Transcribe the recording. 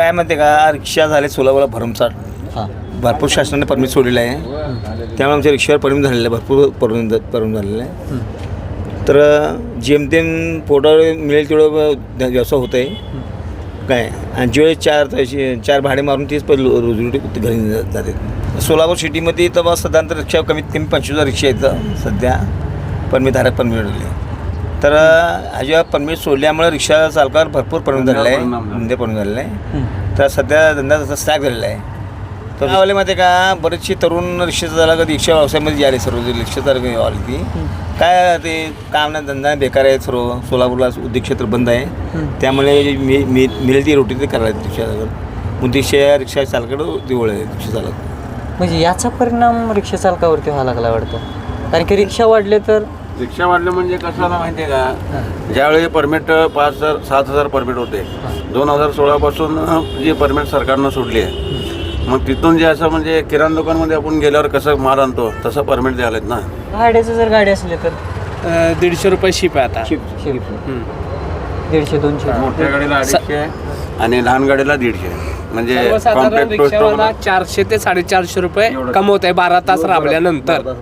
काय म्हणते का रिक्षा झाले सोलापूरला भरमसाठ हां भरपूर शासनाने परमिट सोडलेलं आहे त्यामुळे आमच्या रिक्षावर परिणाम झालेला आहे भरपूर परिणाम झालेला आहे तर जेमतेम पोटावर मिळेल तेवढं व्यवसाय होत आहे काय आणि ज्यावेळेस चार भाडे मारून तेच पहिलं रोजी घरी जाते सोलापूर सिटीमध्ये तर बस साधारणतः रिक्षा कमीत कमी 25,000 रिक्षा आहेत सध्या परमिटधारक परमिट मिळाले तर ह्या परमिट सोडल्यामुळे रिक्षा चालकावर भरपूर परिणाम झालेला आहे म्हणजे परिणाम झालेला आहे तर सध्या धंदा तसा स्टॅक झालेला आहे तर गावाला माहिती आहे का बरेचसे तरुण रिक्षाचा झाला कधी रिक्षा व्यवसायामध्ये आले सर्व रिक्षा चालक आली ती काय ते काम नाही धंदा बेकार आहे सर्व सोलापूरला उद्योग क्षेत्र बंद आहे त्यामुळे मिळेल ती रोटी ते करायला रिक्षा चालक उद्देश रिक्षा चालकाकडं दिवळ आहे रिक्षा चालक म्हणजे याचा परिणाम रिक्षा चालकावरती व्हायला लागला वाटतं कारण की रिक्षा वाढले तर रिक्षा वाढलं म्हणजे कसं झालं माहिती आहे का ज्यावेळी परमिट 5,000 7,000 परमिट होते 2016 पासून जी परमिट सरकारनं सोडली आहे मग तिथून जे असं म्हणजे किराणा दुकानमध्ये आपण गेल्यावर कसं माल आणतो तसं परमिट द्यायला ना भाड्याचं जर गाडी असली तर 150 रुपये शिप आहे आता. शिप 150-200 मोठ्या गाडीला 250 आणि लहान गाडीला 150 म्हणजे सर्वसाधारण कॉम्पॅक्ट रिक्षावाला 400 ते 450 रुपये कमवत आहे 12 तास राबल्यानंतर.